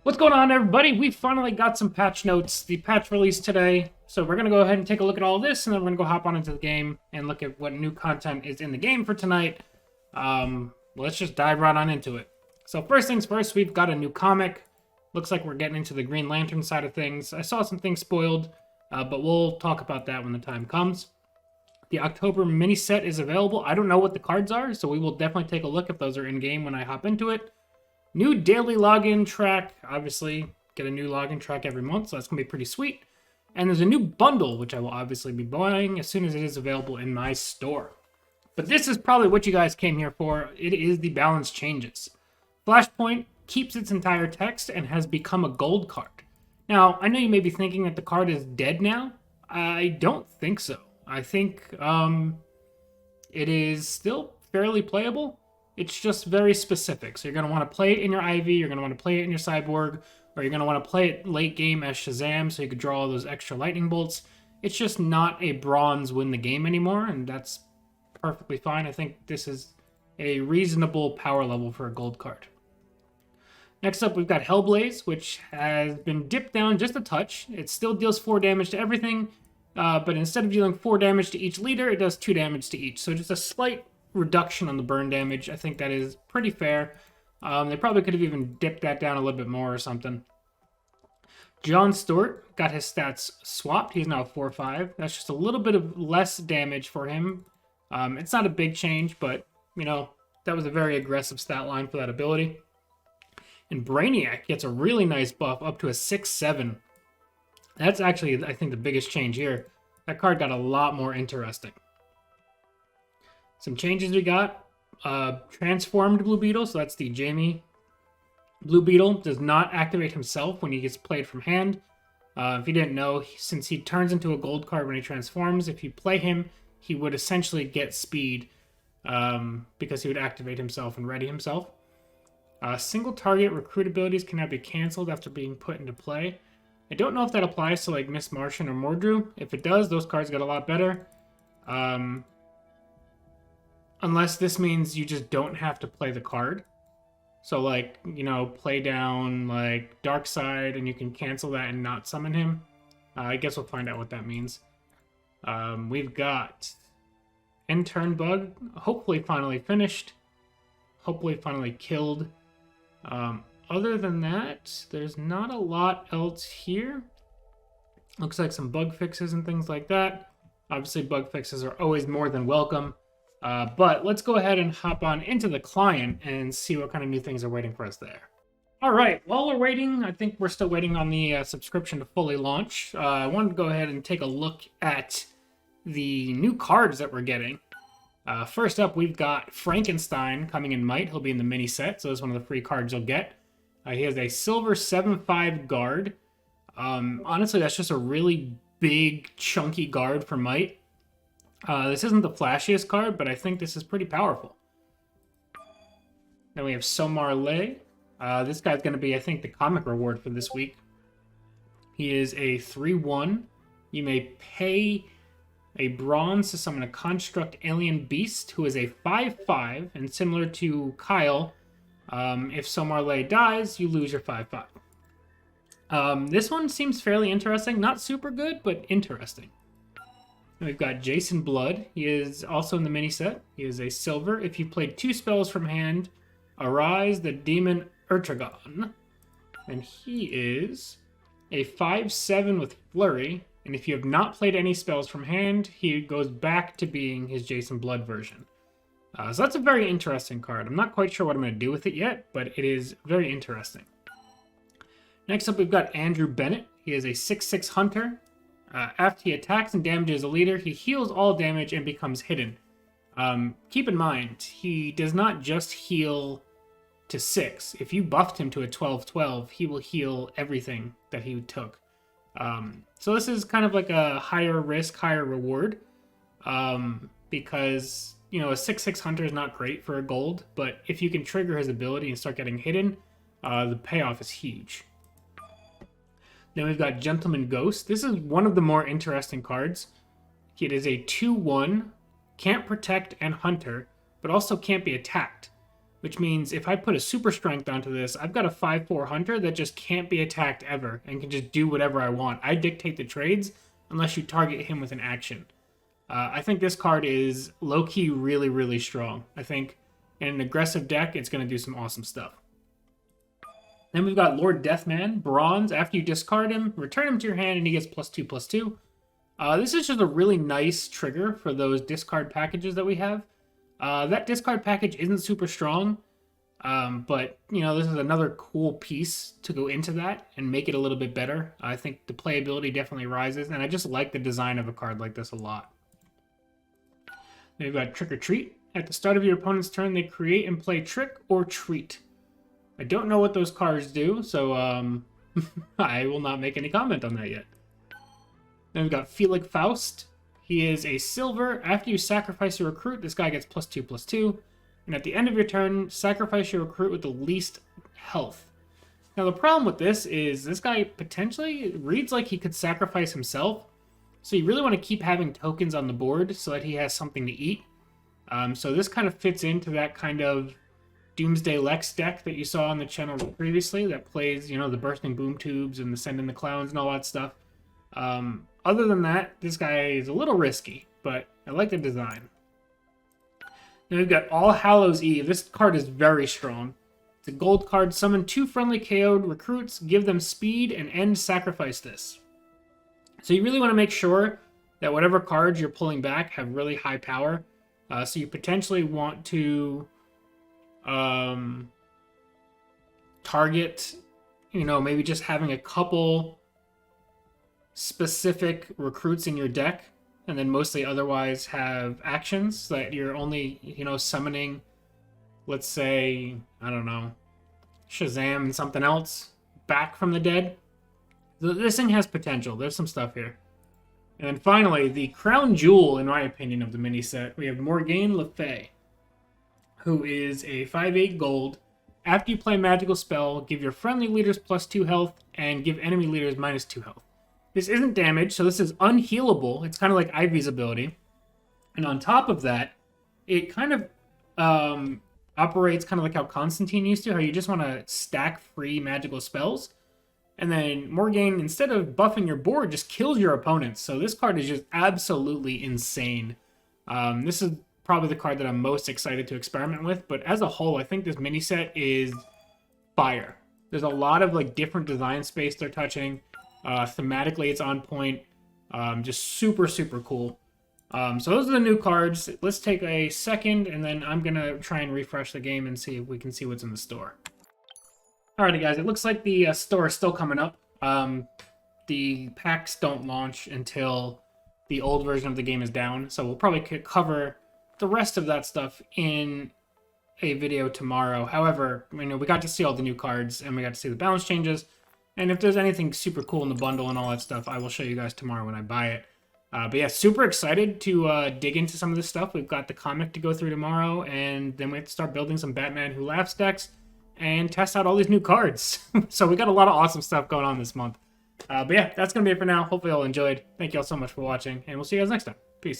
What's going on, everybody? We finally got some patch notes. The patch released today. So we're going to go ahead and take a look at all this, and then we're going to go hop on into the game and look at what new content is in the game for tonight. Let's just dive right on into it. So first things first, we've got a new comic. Looks like we're getting into the Green Lantern side of things. I saw some things spoiled, but we'll talk about that when the time comes. The October mini set is available. I don't know what the cards are, so we will definitely take a look if those are in-game when I hop into it. New daily login track. Obviously, get a new login track every month, so that's going to be pretty sweet. And there's a new bundle, which I will obviously be buying as soon as it is available in my store. But this is probably what you guys came here for. It is the balance changes. Flashpoint keeps its entire text and has become a gold card. Now, I know you may be thinking that the card is dead now. I don't think so. I think it is still fairly playable. It's just very specific. So you're going to want to play it in your IV, you're going to want to play it in your Cyborg, or you're going to want to play it late game as Shazam so you could draw all those extra lightning bolts. It's just not a bronze win the game anymore, and that's perfectly fine. I think this is a reasonable power level for a gold card. Next up, we've got Hellblaze, which has been dipped down just a touch. It still deals 4 damage to everything, but instead of dealing 4 damage to each leader, it does 2 damage to each. So just a slight reduction on the burn damage. I think that is pretty fair. They probably could have even dipped that down a little bit more or something. John Stewart got his stats swapped. He's now 4/5. That's just a little bit of less damage for him. It's not a big change, but, you know, that was a very aggressive stat line for that ability. And Brainiac gets a really nice buff up to a 6/7. That's actually, I think, the biggest change here. That card got a lot more interesting. Some changes we got. Transformed Blue Beetle, so that's the Jamie. Blue Beetle does not activate himself when he gets played from hand. If you didn't know, since he turns into a gold card when he transforms, if you play him, he would essentially get speed because he would activate himself and ready himself. Single target recruit abilities can now be canceled after being put into play. I don't know if that applies to like Miss Martian or Mordru. If it does, those cards get a lot better. Unless this means you just don't have to play the card. So, like, you know, play down, like, Darkseid, and you can cancel that and not summon him. I guess we'll find out what that means. We've got Intern Bug, hopefully finally finished. Hopefully finally killed. Other than that, there's not a lot else here. Looks like some bug fixes and things like that. Obviously, bug fixes are always more than welcome. But let's go ahead and hop on into the client and see what kind of new things are waiting for us there. All right, while we're waiting, I think we're still waiting on the subscription to fully launch. I wanted to go ahead and take a look at the new cards that we're getting. First up, we've got Frankenstein coming in Might. He'll be in the mini set, so that's one of the free cards you'll get. He has a silver 7/5 guard. Honestly, that's just a really big, chunky guard for Might. This isn't the flashiest card, but I think this is pretty powerful. Then we have Somar Lay. This guy's going to be, I think, the comic reward for this week. He is a 3/1. You may pay a bronze to summon a construct alien beast who is a 5/5, and similar to Kyle, if Somar Lay dies, you lose your 5/5. This one seems fairly interesting. Not super good, but interesting. We've got Jason Blood. He is also in the mini set. He is a silver. If you played 2 spells from hand, Arise the Demon Urtragon. And he is a 5/7 with Flurry. And if you have not played any spells from hand, he goes back to being his Jason Blood version. So that's a very interesting card. I'm not quite sure what I'm going to do with it yet, but it is very interesting. Next up, we've got Andrew Bennett. He is a 6/6 hunter. After he attacks and damages a leader, he heals all damage and becomes hidden. Keep in mind, he does not just heal to 6. If you buffed him to a 12/12, he will heal everything that he took. So this is kind of like a higher risk, higher reward. Because, you know, a 6/6 hunter is not great for a gold, but if you can trigger his ability and start getting hidden, the payoff is huge. Then we've got Gentleman Ghost. This is one of the more interesting cards. It is a 2/1, can't protect and hunter, but also can't be attacked. which means if I put a super strength onto this, I've got a 5/4 hunter that just can't be attacked ever and can just do whatever I want. I dictate the trades unless you target him with an action. I think this card is low-key really, really strong. I think in an aggressive deck, it's going to do some awesome stuff. Then we've got Lord Deathman, bronze. After you discard him, return him to your hand, and he gets +2/+2. This is just a really nice trigger for those discard packages that we have. That discard package isn't super strong, but, you know, this is another cool piece to go into that and make it a little bit better. I think the playability definitely rises, and I just like the design of a card like this a lot. Then we've got Trick or Treat. At the start of your opponent's turn, they create and play Trick or Treat. I don't know what those cards do, so I will not make any comment on that yet. Then we've got Felix Faust. He is a silver. After you sacrifice your recruit, this guy gets +2/+2. And at the end of your turn, sacrifice your recruit with the least health. Now the problem with this is this guy potentially reads like he could sacrifice himself. So you really want to keep having tokens on the board so that he has something to eat. So this kind of fits into that kind of Doomsday Lex deck that you saw on the channel previously that plays, you know, the Bursting Boom Tubes and the Send in the Clowns and all that stuff. Other than that, this guy is a little risky, but I like the design. Then we've got All Hallows Eve. This card is very strong. It's a gold card. Summon 2 friendly KO'd recruits, give them speed, and end sacrifice this. So you really want to make sure that whatever cards you're pulling back have really high power. So you potentially want to target, you know, maybe just having a couple specific recruits in your deck, and then mostly otherwise have actions so that you're only, you know, summoning, let's say, I don't know, Shazam and something else back from the dead. This thing has potential. There's some stuff here. And then finally, the crown jewel, in my opinion, of the mini set, we have Morgane Le Fay, who is a 5/8 gold. After you play a magical spell, give your friendly leaders +2 health and give enemy leaders -2 health. This isn't damage, so this is unhealable. It's kind of like Ivy's ability. And on top of that, it kind of operates kind of like how Constantine used to, how you just want to stack free magical spells. And then Morgane, instead of buffing your board, just kills your opponents. So this card is just absolutely insane. This is probably the card that I'm most excited to experiment with. But as a whole, I think this mini set is fire. There's a lot of like different design space they're touching. Thematically, it's on point. Just super, super cool. So those are the new cards. Let's take a second, and then I'm going to try and refresh the game and see if we can see what's in the store. Alrighty, guys. It looks like the store is still coming up. The packs don't launch until the old version of the game is down, so we'll probably cover the rest of that stuff in a video tomorrow. However, you know, we got to see all the new cards, and we got to see the balance changes. And if there's anything super cool in the bundle and all that stuff, I will show you guys tomorrow when I buy it. But yeah, super excited to dig into some of this stuff. We've got the comic to go through tomorrow, and then we have to start building some Batman Who Laughs decks and test out all these new cards. So we got a lot of awesome stuff going on this month. But yeah, that's going to be it for now. Hopefully you all enjoyed. Thank you all so much for watching, and we'll see you guys next time. Peace.